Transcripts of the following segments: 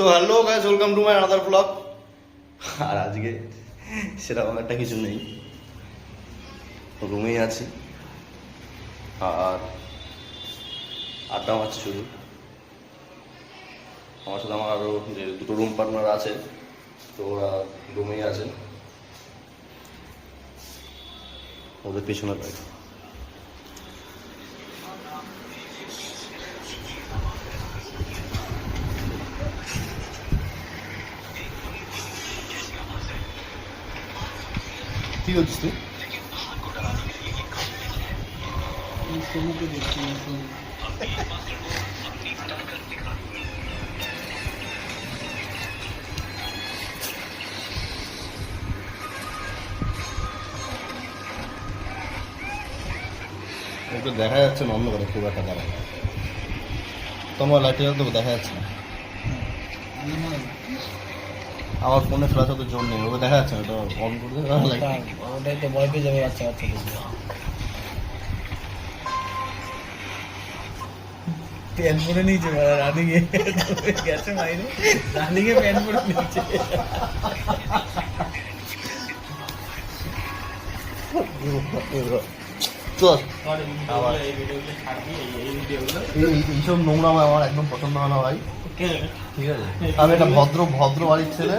So hello guys, welcome to my another blog. আর আজকে সেরকম একটা কিছু নেই, রুমেই আছি আর আড্ডা মারছি শুধু। আমার সাথে আমার আরও যে দুটো রুম পার্টনার আছে, তো ওরা রুমেই আছে, ওদের পেছনে পাই। কি করছিস তুই? একটু দেখা যাচ্ছে না, অন্ধকারে খুব একটা দাঁড়ায়। তোমার লাইটে তো দেখা যাচ্ছে না। আমার ফোনে ফ্ল্যাশ হতে জোর নেই, ওকে দেখা যাচ্ছে না, ওটা অন করে দেবে লাইট। ওটাই তো ভয় পেয়ে যাবে বাচ্চা বাচ্চা প্যান্ট পরে নিয়েছে রানিংয়ে গেছে মাইরে রানিংয়ে প্যান্ট পরে নিয়েছে। চল, এইসব নোংরা আমার একদম পছন্দ হয় না ভাই, ঠিক আছে? আমি একটা ভদ্র বাড়ির ছেলে,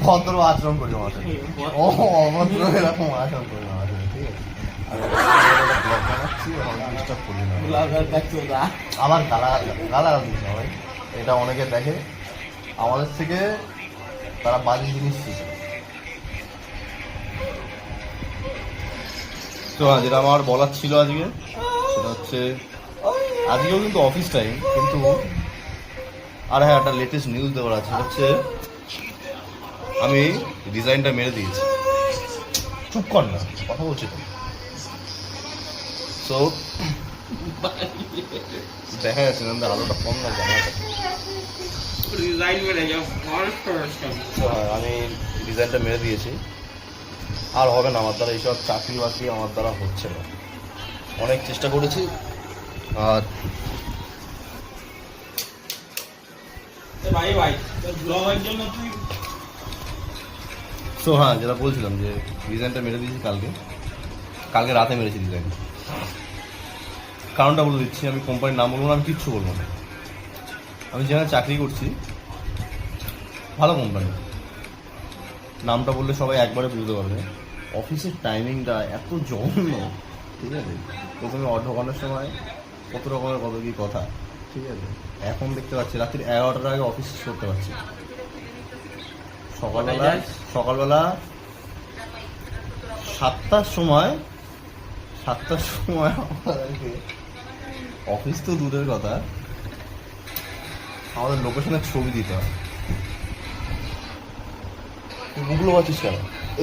ভদ্র আচরণ করি আমার সাথে, ও অভদ্র এরকম আচরণ করি আমার সাথে, ঠিক আছে? আমার গালা দিস না ভাই, এটা অনেকে দেখে, আমাদের থেকে তারা বাজে জিনিস শিখে। তো যেটা আমার বলার ছিল আজকে, সেটা হচ্ছে আজকেও কিন্তু অফিস টাইম, কিন্তু আর হ্যাঁ, একটা লেটেস্ট নিউজ দেওয়ার আছে, সেটা হচ্ছে আমি ডিজাইনটা মেরে দিয়েছি। চুপ কর না, কথা বলছি তো। সো দেখা যাচ্ছে না, আলোটা কম না জানাটা। আমি ডিজাইনটা মেরে দিয়েছি, আর হবে না আমার দ্বারা এইসব চাকরি বাকরি, আমার দ্বারা হচ্ছে না। অনেক চেষ্টা করেছি, আর তো হ্যাঁ, যেটা বলছিলাম যে ডিজাইনটা মেরে দিয়েছি কালকে রাতে মেরেছি ডিজাইন। কারণটা বলে দিচ্ছি, আমি কোম্পানির নাম বলবো না, আমি কিচ্ছু বলবো না। আমি যেখানে চাকরি করছি, ভালো কোম্পানি, নামটা বললে সবাই একবারে বুঝতে পারবে। অফিসের টাইমিংটা এত জঘন্য, ঠিক আছে? প্রথমে অর্ধঘণ্টার সময় কত রকমের কত কি কথা, ঠিক আছে? এখন দেখতে পাচ্ছি রাত্রির 11টার আগে অফিস শেষ করতে পারছি। সকালবেলা 7টার সময় আমাদেরকে, অফিস তো দূরের কথা, আমাদের লোকেশনের ছবি দিতে হয়। গুগল পাচ্ছিস কেন?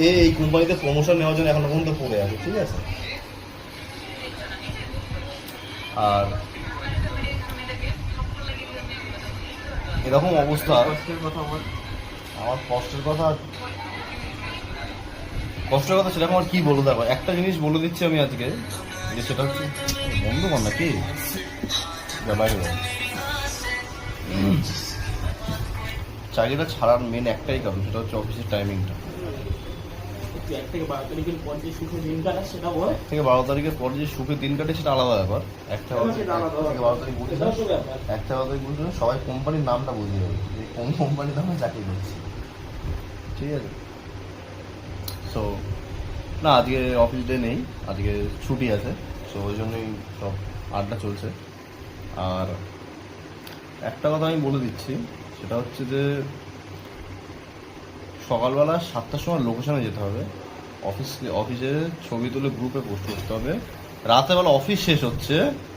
এই কোম্পানিতে প্রমোশন নেওয়ার জন্য এখনো পর্যন্ত পড়ে আছে, ঠিক আছে? আর এরকম অবস্থা, আমার কষ্টের কথা সেরকম আর কি বলবো। দেখো, একটা জিনিস বলে দিচ্ছি আমি আজকে, যে সেটা হচ্ছে, বন্ধু কর না কি বাইরে চাকরিটা ছাড়ার মেন একটাই কারণ, সেটা হচ্ছে অফিসের টাইমিংটা। থেকে 12 তারিখের পর যে সুখে দিন কাটে সেটা আলাদা ব্যাপার। 1 থেকে 12 তারিখ বুঝলে সবাই কোম্পানির নামটা বুঝে যাবে যে কোন কোম্পানিতে আমরা চাকরি করছি, ঠিক আছে? সো না, আজকে অফিস ডে নেই, আজকে ছুটি আছে, সো ওই জন্যই সব আড্ডা চলছে। আর একটা কথা আমি বলে দিচ্ছি, সেটা হচ্ছে যে সকালবেলা 7টার সময় লোকেশনে যেতে হবে, অফিসে ছবি তুলে গ্রুপে পোস্ট করতে হবে। রাতেরবেলা অফিস শেষ হচ্ছে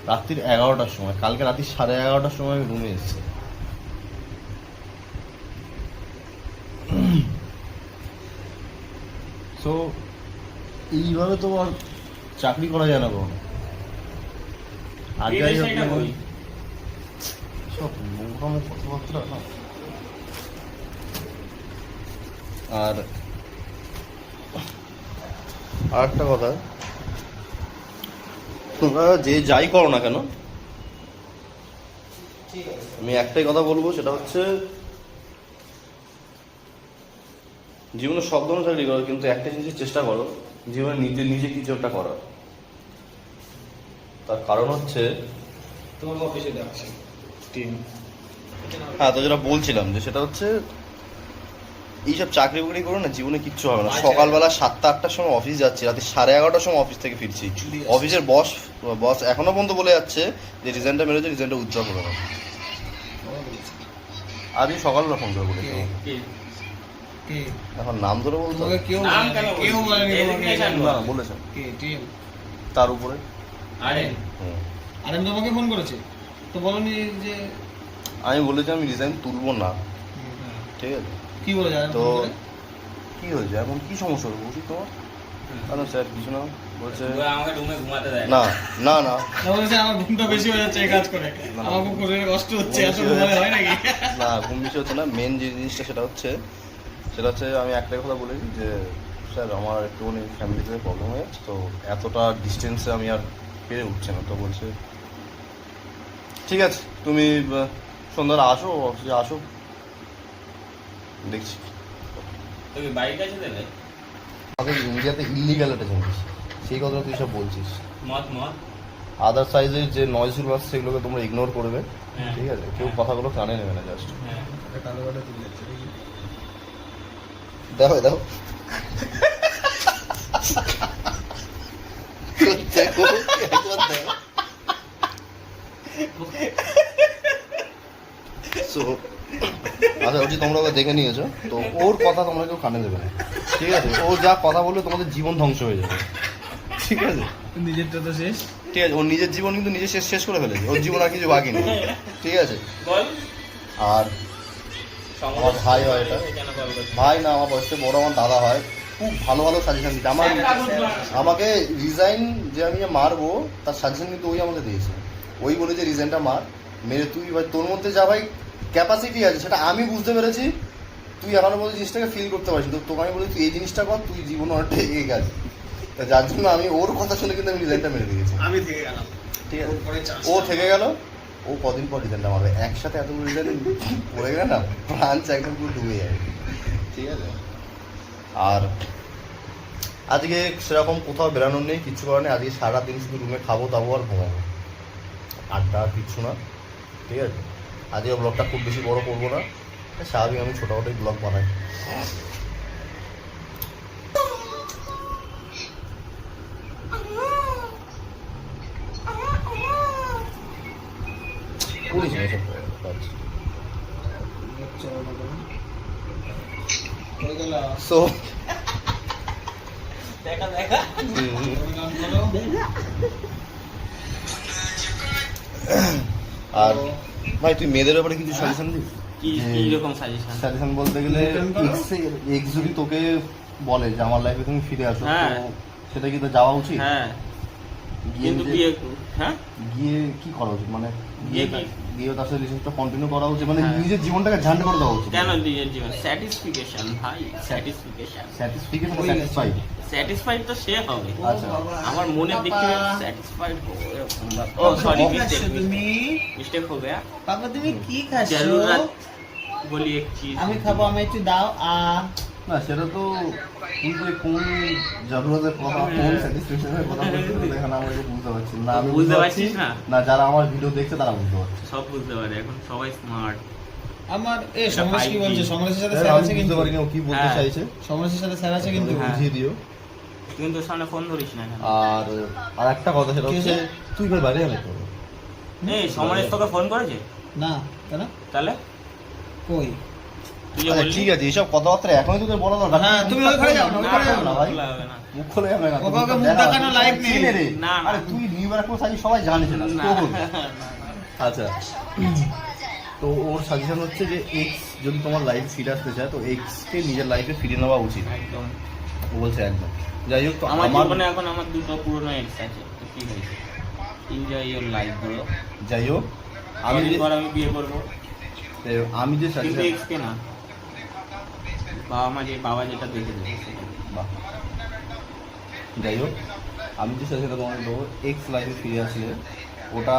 রাত্রির 11টার সময়। কালকে রাত্রি 11:30টার সময় আমি রুমে এসেছি। সো এইভাবে তো আর চাকরি করা যায় না কখনো। আর যাই হোক, সব নোংরামো কথাবার্তা না। আর একটা কথা, তোমরা যে যাই করো না কেন, আমি একটাই কথা বলবো, সেটা হচ্ছে জীবনে সব ধরনের চাকরি করো, কিন্তু একটা জিনিসের চেষ্টা করো জীবনে নিজে নিজে কিছু একটা করার। তার কারণ হচ্ছে তোমার অফিসে যাচ্ছে টিম। হ্যাঁ, তো যেটা বলছিলাম যে সেটা হচ্ছে এইসব চাকরি বাকরি করো না, জীবনে কিচ্ছু হবে না। সকালবেলা 7টা-8টার সময় অফিস যাচ্ছি, রাতে 11:30টার সময় অফিস থেকে ফিরছি। অফিসের বস এখনো পর্যন্ত বলে যাচ্ছে যে রিজাইনটা মেরেছে, রিজাইনটা উজ্জ্বল করে না। আজই সকালবেলা ফোন করে বলেছে। এখন নাম ধরে বলতো কেউ বলেছেন কে টিম তার উপরে। আরে তোমাকে ফোন করেছে তো বলনি যে আমি বলেছি আমি রিজাইন তুলবো না, ঠিক আছে? কি বলেছে তো কি হয়েছে এখন, কি সমস্যা হবে বলছি তোমার? আরে স্যার কিছু না, বলছে আমাকে রুমে ঘুমাতে দেয় না না না বলেছে আমার ঘুমটা বেশি হয়ে যাচ্ছে এই কাজ করে, আমার খুব করে কষ্ট হচ্ছে, এত ঘুমালে হয় নাকি? না, ঘুম বেশি হচ্ছে না। মেন যে জিনিসটা সেটা হচ্ছে আমি একটাই কথা বলেছি যে স্যার আমার একটুখানি ফ্যামিলিতে প্রবলেম হয়ে যাচ্ছে, তো এতটা ডিস্টেন্সে আমি আর পেরে উঠছে না। তো বলছে ঠিক আছে তুমি সন্ধ্যাটা আসো, অফিসে আসো, দেখছি। তুমি বাড়ির কাছে দেবে আমাদের ইন্ডিয়াতে ইলিগাল একটা জিনিস, সেই কথাটা তুই সব বলছিস। মত আদার সাইজের যে নয়েজফুল মাছ সেগুলোকে তোমরা ইগনোর করবে, হ্যাঁ। ঠিক আছে? কেউ কথাগুলো কানে নেবে না, জাস্ট হ্যাঁ দেখো দেখো So, আচ্ছা বলছি তোমরা ওকে দেখে নিয়েছো তো, ওর কথা তোমরা কেউ কানে দেবে না, ঠিক আছে? ও যা কথা বলবে তোমাদের জীবন ধ্বংস হয়ে যাবে, ঠিক আছে? নিজেরটা তো শেষ। ঠিক আছে, ওর নিজের জীবন কিন্তু নিজে শেষ করে ফেলেছে, ওর জীবন আর কিছু বাকি নেই, ঠিক আছে? বল আর আমার ভাই হয় এটা, কেন কল করছিস? ভাই না আমার বয়সে বড়, আমার দাদা হয়, খুব ভালো ভালো সাজেশন দিচ্ছে আমাকে। রিজাইন যে আমি যে মারবো তার সাজেশন কিন্তু ওই আমাকে দিয়েছে। ওই বলে যে রিজাইনটা মার, মেরে তুই ভাই তোর মধ্যে যা ভাই ক্যাপাসিটি আছে সেটা আমি বুঝতে পেরেছি, তুই এখনো পর্যন্ত জিনিসটাকে ফিল করতে পারছিস, তো তোকে আমি বলি তুই এই জিনিসটা কর, তুই জীবন অনেকটা এগিয়ে গেছে। যার জন্য আমি ওর কথা শুনে কিন্তু আমি রিজাইনটা মেরে দিয়েছি, আমি থেকে গেলাম, ঠিক আছে? ও থেকে গেল, ও কদিন পর রিজাইনটা মারবে, একসাথে এত রিজাইন পড়ে গেলে না ব্রাঞ্চ একদম পুরো ডুবে যাবে, ঠিক আছে? আর আজকে সেরকম কোথাও বেরানোর নেই, কিচ্ছু করার নেই। আজকে সারাদিন শুধু রুমে খাবো দাবো আর ঘুমাবো, আড্ডা আর কিচ্ছু না, ঠিক আছে? আজকে ব্লগটা খুব বেশি বড় করবো না, স্বাভাবিক আমি ছোটোখাটোই ব্লগ বানাই। করিস না এসব কাজ। So, দেখা আর ভাই তুই মেয়েদের ব্যাপারে কিছু সাজেশন দিস? কি রকম সাজেশন? সাজেশন বলতে গেলে এক্স যদি তোকে বলে যে আমার লাইফে তুমি ফিরে আসো, হ্যাঁ। তো সেটা কি তো যাওয়া উচিত? হ্যাঁ গিয়ে কিন্তু হ্যাঁ গিয়ে কি করা উচিত, মানে গিয়ে কি? গিয়ে তার সাথে রিলেশনটা কন্টিনিউ করা উচিত, মানে হ্যাঁ। নিজের জীবনটাকে ঝান্ড করে দেওয়া উচিত? কেন নিজের জীবন স্যাটিসফিকেশন ভাই, স্যাটিসফিকেশন স্যাটিসফিকেশন স্যাটিসফাইড? স্যাটিসফাইড তো সে হবে, আচ্ছা আমার মনের দিক থেকে স্যাটিসফাইড हो ও সরি মিস্টেক हो गया বাবা তুমি কি খাচ্ছো? जरूरत बोली एक चीज আমি খাবো, আমি একটু দাও। না সেটা তো, কিন্তু কোন জরুরতের কথা, কোন স্যাটিসফ্যাকশনের কথা বলছিস দেখেন আমরা এটা বুঝতে পারছি না। আমি বুঝতে পারছিস না? না, যারা আমার ভিডিও দেখছে তারা বুঝতে পারছে। সব বুঝতে পারে এখন, সবাই স্মার্ট। আমার সমরেশ কি বলছে? সমরেশের সাথে আমি স্যার আছে বুঝতে কিন্তু, পারিনি ও কি বলতে হ্যাঁ। চাইছে, সমরেশের সাথে স্যার আছে কিন্তু। হ্যাঁ। বুঝিয়ে দিও। কিন্তু সামনে ফোন ধরিস না কেন? আর আর একটা কথা সেটা হচ্ছে তুই ভাই বাইরে যাবে তো, এই সমরেশ তোকে ফোন করেছে? না কেন? তাহলে কই? তুই যে আচ্ছা বললি ঠিক আছে, এইসব কথাবার্তা এখনই তোদের বলা দরকার। হ্যাঁ, তুমি ওই ঘরে যাও না, ওই ঘরে যাও না ভাই, খোলা হবে না। মুখ খোলে যাবে না। ওকে মুখ দেখানো লাইক নেই। চিনে রে। না, না। আরে তুই নিউ ইয়ার কোন সাজি সবাই জানে সেটা না, তো বল। না, আচ্ছা, তো ওর সাজেশন হচ্ছে যে এক্স যদি তোমার লাইফে ফিরে আসতে চায় তো এক্স কে নিজের লাইফে ফিরে নেওয়া উচিত, একদম। ও বলছে একদম। যাই হোক, তো আমার আমার জীবনে এখন আমার দুটো পুরনো এক্স আছে, তো কি হয়েছে? Enjoy your life bro. যাই হোক আমি যে আমি বিয়ে করবো, আমি যে কিন্তু সাজেশন, এক্স কে না, বাবা যেটা দেখে দেবে সেটা। বাহ। যাই হোক আমি যে সাজেশন তোমাকে দেবো, এক্স লাইফে ফিরে আসলে ওটা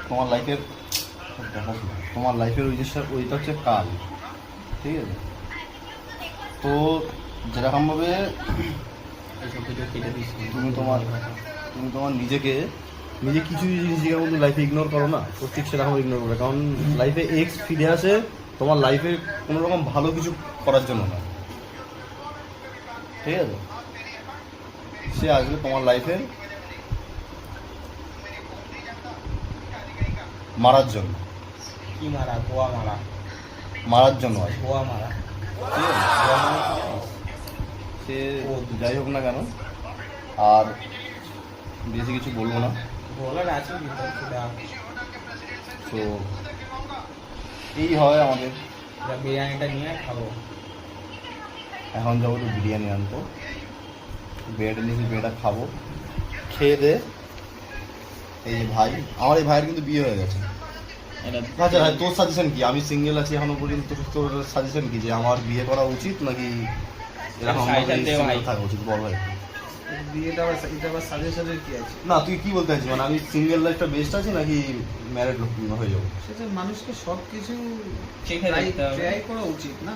তোমার লাইফের তোমার লাইফের ওই জিনিসটা ওইটা হচ্ছে কাল, ঠিক আছে? তো যেরকমভাবে এইসব ভিডিও কেটে দিস তুমি তোমার নিজে কিছু জিনিসকে কিন্তু লাইফে ইগনোর করো না, তো ঠিক সেরকম ইগনোর করবে। কারণ লাইফে এক্স ফিরে আসে তোমার লাইফে কোনো রকম ভালো কিছু করার জন্য না, ঠিক আছে? সে আসবে তোমার লাইফে মারার জন্য। কি মারা? গোয়া মারা? মারার জন্য আসবে, গোয়া মারা? ঠিক আছে? সে যাই হোক না কেন, আর বেশি কিছু বলবো না। বলার আছে তো এই হয় আমাদের। বিরিয়ানিটা নিয়ে খাবো। এখন যাবো একটু বিরিয়ানি আনবো, বেড নিয়েছি, বেডটা খাবো, খেয়ে দে। এই যে ভাই, আমার এই ভাইয়ের কিন্তু বিয়ে হয়ে গেছে। আচ্ছা ভাই, তোর সাজেশন কি? আমি সিঙ্গেল আছি এখনো পর্যন্ত, তোর সাজেশন কি যে আমার বিয়ে করা উচিত নাকি এরকম থাকা উচিত? বল ভাই। বিয়েটা আবার সাজেশনের কি আছে? না, তুই কি বলতে চাইছিস? মানে আমি সিঙ্গেল লাইফটা বেস্ট আছে নাকি ম্যারেড হয়ে যাবো? সেটা মানুষকে সব কিছু ট্রাই করা উচিত না?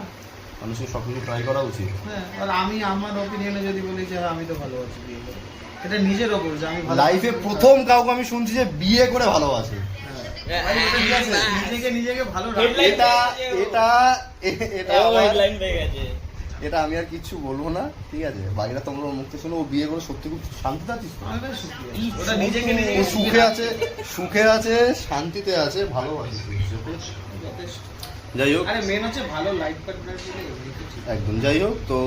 মানুষকে সব কিছু ট্রাই করা উচিত। হ্যাঁ, আর আমি আমার ওপিনিয়নে যদি বলি যে হ্যাঁ আমি তো ভালো আছি বিয়ে করে, এটা নিজের ওপর যে আমি লাইফে প্রথম কাউকে আমি শুনছি যে বিয়ে করে ভালোবাসে। নিজেকে ভালো এটা লাইন পেয়ে গেছে। এটা আমি আর কিচ্ছু বলবো না, ঠিক আছে? বাকিটা তোমরা মুখ থেকে শুনে ও বিয়ে করে সত্যি খুব শান্তিতে আছিস? ওটা নিজেকে নিজে ও সুখে আছে, শান্তিতে আছে, ভালোবাসিস। যাই হোক, আরে মেন হচ্ছে ভালো লাইফ পার্টনার পেলে একদম। যাই হোক, তো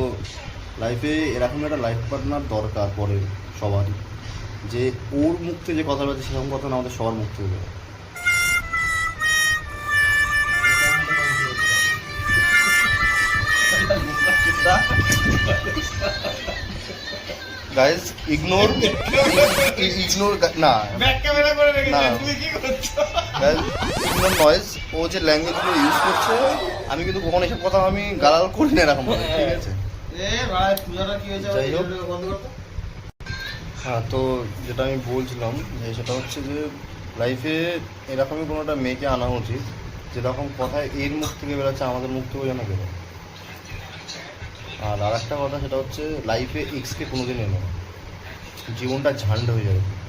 লাইফে এরকম একটা লাইফ পার্টনার দরকার পড়ে সবারই, যে ওর মুখ থেকে যে কথা বলছে সেরকম কথা না আমাদের সবার মুখ থেকে বেরোয়। গাইস, ইগনোর না, ব্যাক ক্যামেরা করে রেখেছিস, না। তুমি কি করছো? Ignore noise. ও যে ল্যাঙ্গুয়েজগুলো ইউজ করছে, আমি কিন্তু কখনো এসব কথা আমি গালাল করি না এরকম ভাবে, ঠিক আছে? ভাই পূজাটা কি হয়েছে? যাই হোক। বন্ধ করতে। হ্যাঁ, তো যেটা আমি বলছিলাম যে সেটা হচ্ছে যে লাইফে এরকমই কোনো একটা মেয়েকে আনা উচিত যেরকম কথা এর মুখ থেকে বেরোচ্ছে আমাদের মুখ থেকেও যেন বেরোয়। আর একটা কথা, সেটা হচ্ছে লাইফে এক্সকে কোনোদিন এনো না, জীবনটা ঝান্ড হয়ে যাবে।